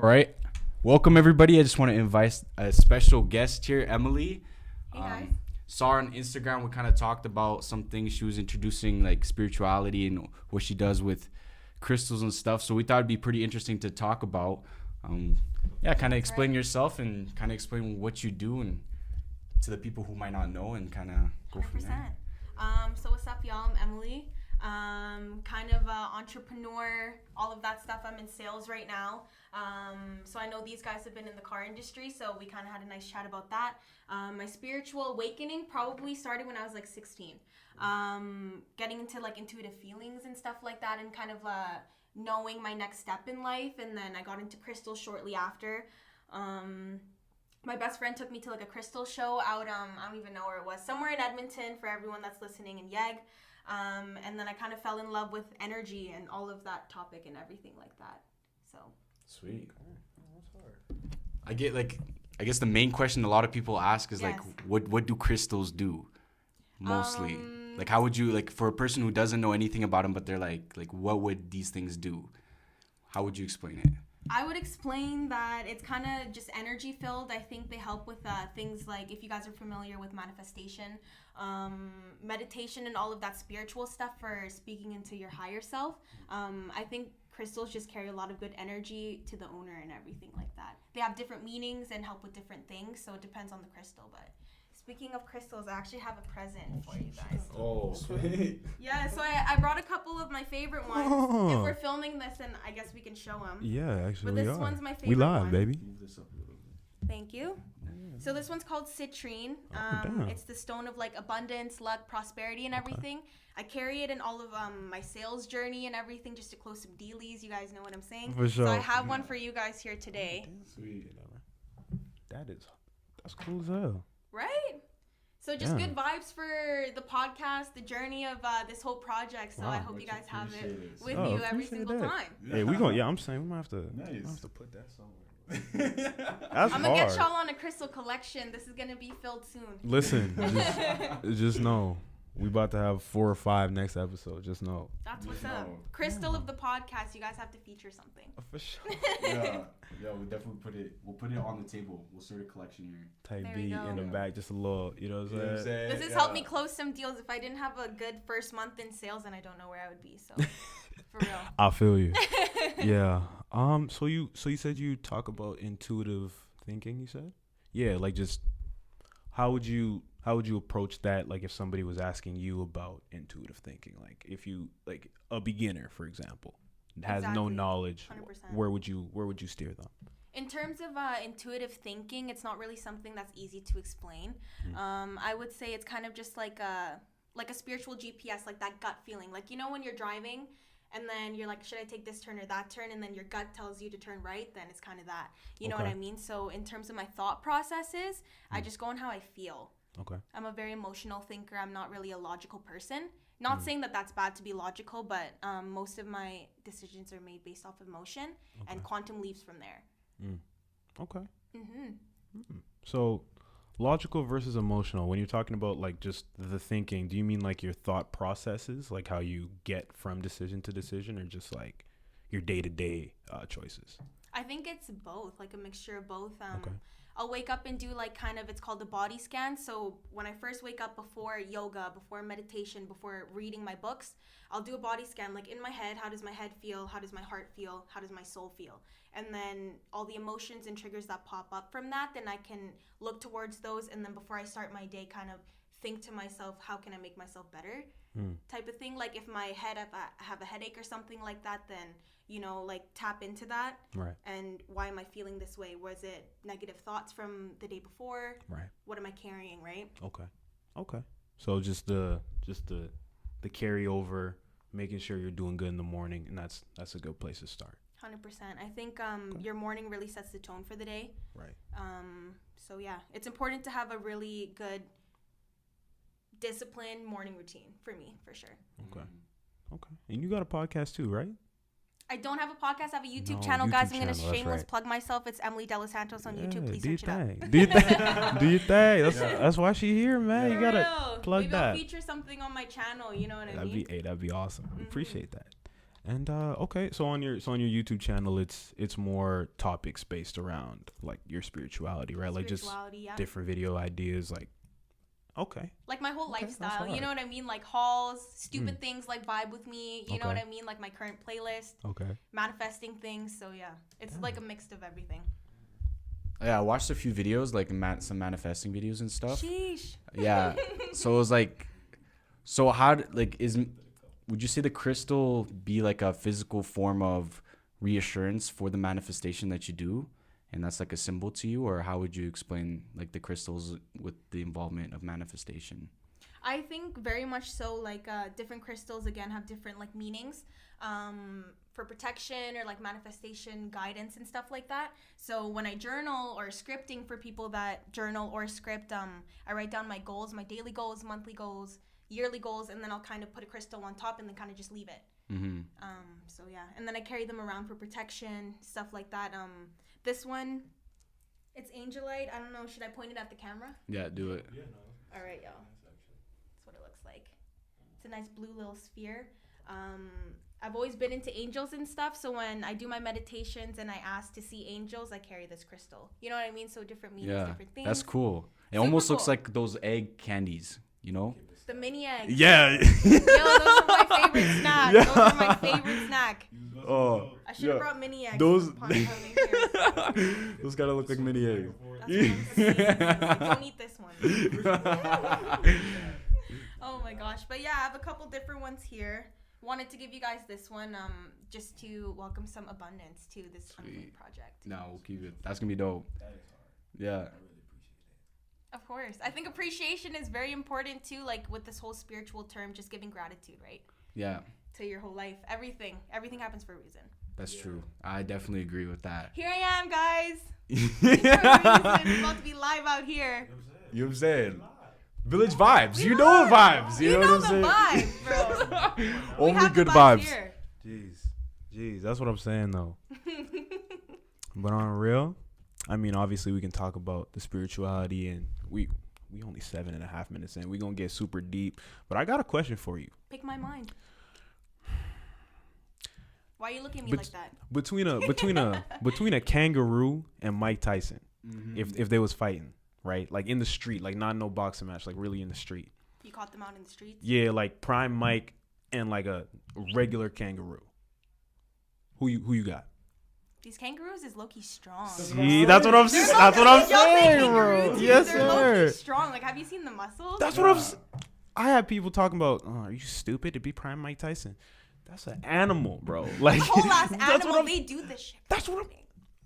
right. Welcome, everybody. I just want to invite a special guest here, Emily. Hey, guys. Saw her on Instagram. We kind of talked about some things. She was introducing like spirituality and what she does with crystals and stuff. So we thought it'd be pretty interesting to talk about. Kind of explain yourself and kind of explain what you do and to the people who might not know and kind of go 100%. from there. So what's up, y'all? I'm Emily. Kind of entrepreneur, all of that stuff. I'm in sales right now. So I know these guys have been in the car industry, so we kind of had a nice chat about that. My spiritual awakening probably started when I was like 16. Getting into like intuitive feelings and stuff like that, and kind of knowing my next step in life. And then I got into crystals shortly after. My best friend took me to like a crystal show out, I don't even know where it was, somewhere in Edmonton for everyone that's listening in Yeg. And then I kind of fell in love with energy and all of that topic and everything like that. So sweet. That's hard. I guess the main question a lot of people ask is like, what do crystals do? Mostly, like how would you, like, for a person who doesn't know anything about them, but they're like what would these things do? How would you explain it? I would explain that it's kind of just energy filled. I think they help with things like, if you guys are familiar with manifestation, meditation, and all of that spiritual stuff for speaking into your higher self. I think crystals just carry a lot of good energy to the owner and everything like that. They have different meanings and help with different things, so it depends on the crystal. But speaking of crystals, I actually have a present for you guys. Oh, sweet. Yeah, so I brought a couple of my favorite ones. Oh. If we're filming this, then I guess we can show them. Yeah, actually but this one's my favorite. We live, one. baby. Move this up a little bit. Thank you. So this one's called citrine. It's the stone of like abundance, luck, prosperity, and everything. I carry it in all of my sales journey and everything, just to close some dealies. You guys know what I'm saying? For sure. So I have one for you guys here today. Sweet. That's cool as hell. Right? So just good vibes for the podcast, the journey of this whole project. So I hope you guys have it with you every single time. Hey, we gonna. Yeah, I'm saying we might have to. Nice. Have to put that somewhere. I'm gonna get y'all on a crystal collection. This is gonna be filled soon. Listen, just know we about to have 4 or 5 next episode. Just know. That's what's up. Crystal of the podcast. You guys have to feature something. For sure. Yeah, we'll definitely put it on the table. We'll start a collection here. Type B in the back, just a little, you know what I'm saying? This has helped me close some deals. If I didn't have a good first month in sales, then I don't know where I would be. So, for real. I feel you. Yeah. So you said you talk about intuitive thinking. You said, yeah, like just how would you approach that? Like if somebody was asking you about intuitive thinking, like if you, like a beginner, for example, has no knowledge, 100%. where would you steer them? In terms of intuitive thinking, it's not really something that's easy to explain. I would say it's kind of just like a spiritual GPS, like that gut feeling. Like, you know, when you're driving and then you're like, should I take this turn or that turn? And then your gut tells you to turn right, then it's kind of that. You know what I mean? So in terms of my thought processes, I just go on how I feel. Okay. I'm a very emotional thinker. I'm not really a logical person. Not saying that that's bad to be logical, but most of my decisions are made based off emotion, and quantum leaps from there. Okay. So logical versus emotional. When you're talking about like just the thinking, do you mean like your thought processes, like how you get from decision to decision, or just like your day-to-day choices? I think it's both, like a mixture of both. I'll wake up and do like kind of, it's called a body scan. So when I first wake up, before yoga, before meditation, before reading my books, I'll do a body scan. Like in my head, how does my head feel? How does my heart feel? How does my soul feel? And then all the emotions and triggers that pop up from that, then I can look towards those. And then before I start my day, kind of think to myself, how can I make myself better? Type of thing. Like if my head, if I have a headache or something like that, then, you know, like tap into that. Right. And why am I feeling this way? Was it negative thoughts from the day before? Right. What am I carrying, right? Okay. So just the carryover, making sure you're doing good in the morning, and that's a good place to start. 100%. I think your morning really sets the tone for the day. Right. So yeah, it's important to have a really good disciplined morning routine for me, for sure. Okay. And you got a podcast too, right? I don't have a podcast. I have a YouTube channel, guys. I'm going to shameless plug myself. It's Emily De Los Santos on YouTube. Please search it up. Do your thing. That's why she here, man. You got to plug Maybe that. I'll feature something on my channel. You know what I mean? That'd be awesome. Appreciate that. And okay, so on your YouTube channel, it's more topics based around like your spirituality, right? Like just Yeah. different video ideas, like okay. Like my whole Okay, lifestyle, that's you know hard. what I mean? Like hauls, stupid things like vibe with me, you know what Okay. I mean? Like my current playlist, Okay. manifesting things. So yeah, it's like a mix of everything. Yeah, I watched a few videos, like some manifesting videos and stuff. Sheesh. Yeah. So it was like, so how would you say the crystal be like a physical form of reassurance for the manifestation that you do, and that's like a symbol to you, or how would you explain like the crystals with the involvement of manifestation? I think very much so. Like different crystals again have different like meanings for protection or like manifestation guidance and stuff like that. So when I journal or scripting for people that journal or script, I write down my goals, my daily goals, monthly goals, yearly goals, and then I'll kind of put a crystal on top and then kind of just leave it. Mm-hmm. So yeah, and then I carry them around for protection, stuff like that. This one, it's angelite. I don't know. Should I point it at the camera? Yeah, do it. All right, y'all. That's what it looks like. It's a nice blue little sphere. I've always been into angels and stuff, so when I do my meditations and I ask to see angels, I carry this crystal. You know what I mean? So different meanings, Yeah, different things. that's cool. It Super almost looks cool. like those egg candies, you know? The mini eggs. Yeah. Yo, those are my favorite snack. Yeah. Those are my favorite snack. Oh, I should have brought mini eggs. Those- upon coming here. those gotta look like mini eggs. That's what I'm saying. Don't eat this one. Oh my gosh. But yeah, I have a couple different ones here. Wanted to give you guys this one just to welcome some abundance to this unfolding project. No, we'll keep it. That's gonna be dope. Yeah. Of course. I think appreciation is very important too, like with this whole spiritual term, just giving gratitude, right? Yeah, To your whole life. Everything happens for a reason. that's true. I definitely agree with that. Here I am, guys. For a reason. We're about to be live out here. You know what I'm saying? Village vibes. We You are. know the vibes. You know what I'm the saying? vibe, bro. We Only have the good vibes. here. Jeez, that's what I'm saying though. But on a real, I mean, obviously we can talk about the spirituality, and we only 7.5 minutes in. We gonna get super deep. But I got a question for you. Pick my mind. Why are you looking at me like that? Between a kangaroo and Mike Tyson, Mm-hmm. if they was fighting, right? Like in the street, like not no boxing match, like really in the street. You caught them out in the streets? Yeah, like prime Mike and like a regular kangaroo. Who you got? These kangaroos is low-key strong. See, that's what I'm They're saying, low-key- bro. y'all say kangaroos, Yes, they're low-key sir. strong. Like, have you seen the muscles? That's what I'm. I had people talking about. Oh, are you stupid to be prime Mike Tyson? That's an animal, bro. Like A whole ass that's animal. what I'm, They do this shit. That's what I'm.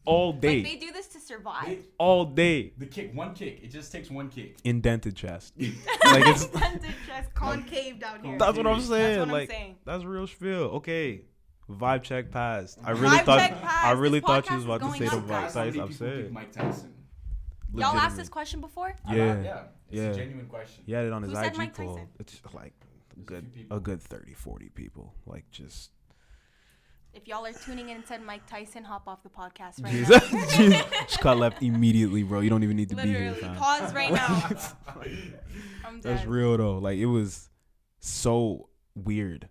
All day, Like, they do this to survive. all day. The kick, one kick. It just takes one kick. Indented chest. Like it's. Dented chest, concaved out here. That's what I'm saying. That's what I'm like saying. that's real spiel. Okay, vibe check passed. I Vibe really thought. check passed. I really This thought you podcast was about is to say going the up, Mike guys. Tyson. I'm saying. Mike Tyson. Y'all asked Legitimate. this question before? Yeah. Yeah. It's Yeah. a genuine question. He had it on his Who said IG Mike poll. Tyson? It's like There's a few people. a good 30, 40 people. Like just. If y'all are tuning in and said Mike Tyson, hop off the podcast right Jesus. now. Just got left immediately, bro. You don't even need to be here, Literally. fam. Pause right now. I'm That's dead. real though. Like it was so weird.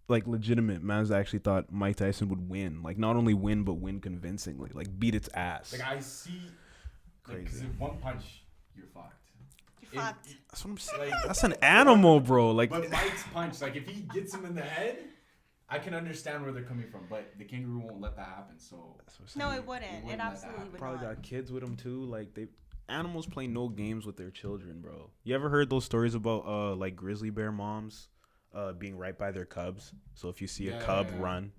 Like legitimate, man's actually thought Mike Tyson would win. Like not only win, but win convincingly. Like beat its ass. Like I see, like, 'cause Crazy. if one punch, you're fucked. You're fucked. That's what I'm saying. Like, That's an animal, bro. Like but Mike's punch, like if he gets him in the head, I can understand where they're coming from. But the kangaroo won't let that happen. So That's what I'm No, saying. it wouldn't. wouldn't It let that absolutely happen. would Probably not. got kids with them too. Like animals play no games with their children, bro. You ever heard those stories about like grizzly bear moms being right by their cubs? So if you see a cub run,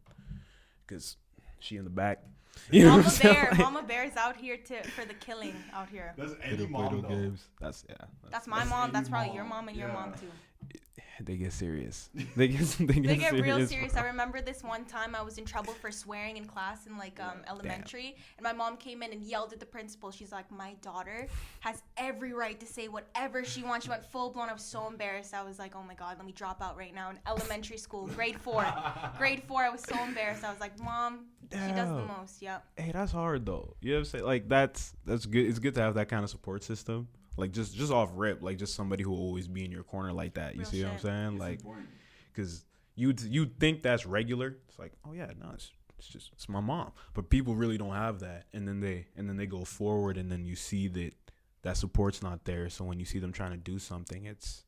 because she in the back. You know Mama what I'm saying? Bear. Like, Mama Bear's out here for the killing out here. that's they any don't play mom no though. games. That's That's my That's mom. any That's probably your mom. mom and your Yeah. mom too. They get serious. They get They get real serious, serious. bro. I remember this one time I was in trouble for swearing in class in like elementary, and my mom came in and yelled at the principal. She's like, "My daughter has every right to say whatever she wants." She went full blown. I was so embarrassed. I was like, "Oh my god, let me drop out right now." In elementary school, grade 4, I was so embarrassed. I was like, "Mom, she does the Damn. most." Yep. Hey, that's hard though. You know what I'm saying? Like that's good. It's good to have that kind of support system. Like just off rip, like just somebody who will always be in your corner like that. You Real see what I'm shit. saying? It's Like, important. because you'd think that's regular. It's like, oh yeah, no, it's my mom. But people really don't have that, and then they go forward, and then you see that support's not there. So when you see them trying to do something, it's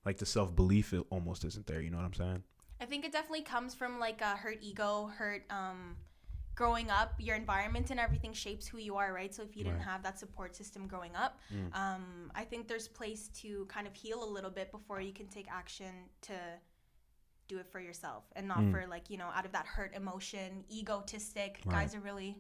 like the self-belief it almost isn't there. You know what I'm saying? I think it definitely comes from like a hurt ego, growing up. Your environment and everything shapes who you are, right? So if you didn't have that support system growing up, I think there's place to kind of heal a little bit before you can take action to do it for yourself, and not for like, you know, out of that hurt emotion, egotistic. Guys are really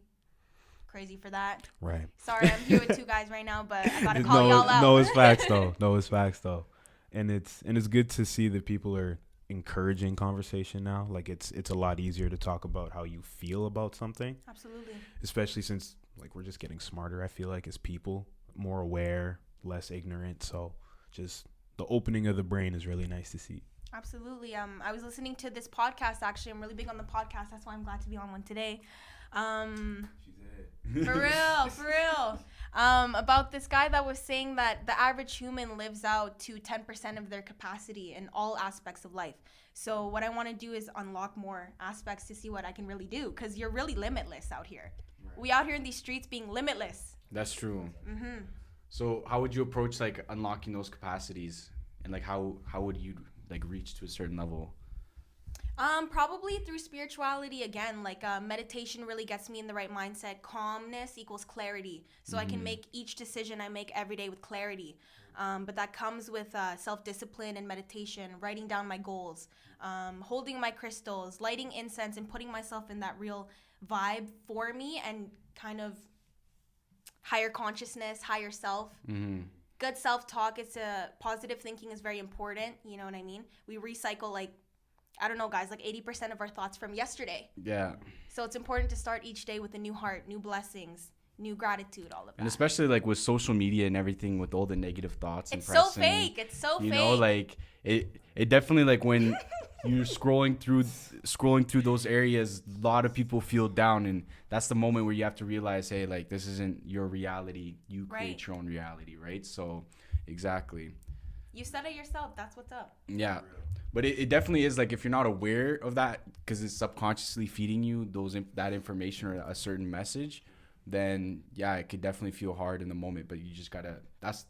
crazy for that. Right. Sorry, I'm here with two guys right now, but I gotta call y'all out. No, it's facts though. It's facts though. And it's good to see that people are encouraging conversation now. Like it's a lot easier to talk about how you feel about something. Absolutely. Especially since like we're just getting smarter, I feel like, as people, more aware, less ignorant. So just the opening of the brain is really nice to see. Absolutely. I was listening to this podcast, actually. I'm really big on the podcast. That's why I'm glad to be on one today. For real. About this guy that was saying that the average human lives out to 10% of their capacity in all aspects of life. So what I want to do is unlock more aspects to see what I can really do, because you're really limitless out here. Right. We out here in these streets being limitless. That's true. So how would you approach like unlocking those capacities, and like how would you like reach to a certain level? Probably through spirituality again. Like meditation really gets me in the right mindset. Calmness equals clarity, so I can make each decision I make every day with clarity. But that comes with self-discipline and meditation, writing down my goals, holding my crystals, lighting incense, and putting myself in that real vibe for me, and kind of higher consciousness, higher self. Good self-talk. It's positive thinking is very important. You know what I mean? We recycle, like, I don't know, guys, like 80% of our thoughts from yesterday. Yeah. So it's important to start each day with a new heart, new blessings, new gratitude, all of that. And especially like with social media and everything, with all the negative thoughts. It's so fake. It's so fake. You know, like it definitely, like when you're scrolling through those areas, a lot of people feel down, and that's the moment where you have to realize, hey, like this isn't your reality. You create your own reality, right? So exactly. You said it yourself. That's what's up. Yeah. But it definitely is, like, if you're not aware of that, because it's subconsciously feeding you that information or a certain message, then yeah, it could definitely feel hard in the moment. But you just gotta. That's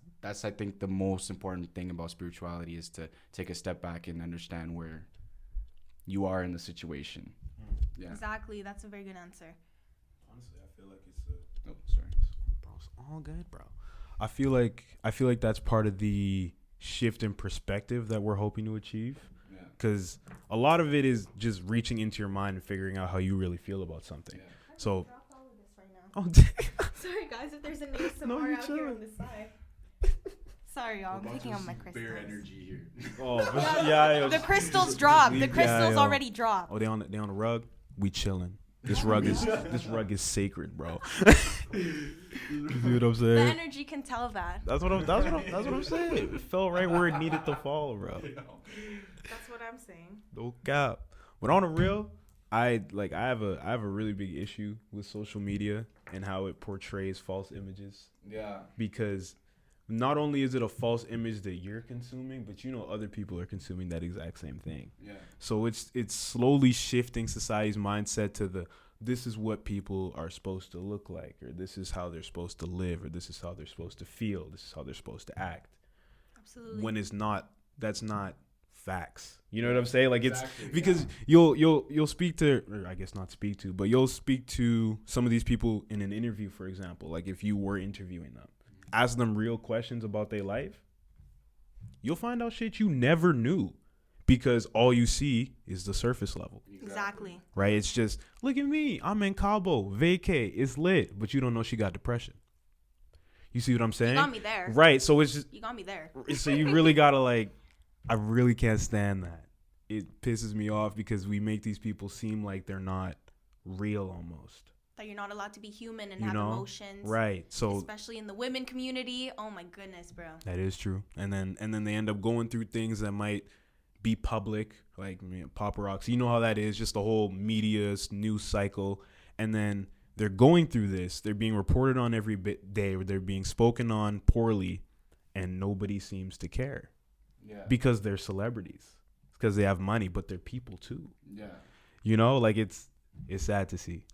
I think the most important thing about spirituality, is to take a step back and understand where you are in the situation. Yeah. Exactly. That's a very good answer. Honestly, I feel like it's sorry, bro. It's all good, bro. I feel like that's part of the shift in perspective that we're hoping to achieve. Because a lot of it is just reaching into your mind and figuring out how you really feel about something. Yeah. So, oh, sorry guys, if there's an ASMR out here on the side. Sorry, y'all. I'm taking out my crystals. Bare energy here. Oh, yeah. The crystals dropped. The crystals already dropped. Oh, they on the rug. We chilling. This rug is sacred, bro. You see what I'm saying? The energy can tell that. That's what I'm saying. It fell right where it needed to fall, bro. That's what I'm saying. No cap. But on the real, I have a really big issue with social media and how it portrays false images. Yeah. Because not only is it a false image that you're consuming, but you know other people are consuming that exact same thing. Yeah. So it's slowly shifting society's mindset to this is what people are supposed to look like, or this is how they're supposed to live, or this is how they're supposed to feel, this is how they're supposed to act. Absolutely. When that's not facts. You know what I'm saying? Like, exactly, it's because you'll speak to, or I guess not speak to, but you'll speak to some of these people in an interview, for example. Like if you were interviewing them, ask them real questions about their life, you'll find out shit you never knew, because all you see is the surface level. Exactly. Right? It's just, look at me, I'm in Cabo, vacay, it's lit, but you don't know she got depression. You see what I'm saying? You got me there. Right. So it's just, you got me there. So you really gotta, like, I really can't stand that. It pisses me off because we make these people seem like they're not real almost. That you're not allowed to be human and have emotions. Right. So especially in the women community. Oh my goodness, bro. That is true. And then they end up going through things that might be public, like paparazzi. You know how that is, just the whole media news cycle. And then they're going through this. They're being reported on every day, or they're being spoken on poorly, and nobody seems to care. Yeah. Because they're celebrities. because they have money, but they're people too. Yeah. You know, like it's sad to see.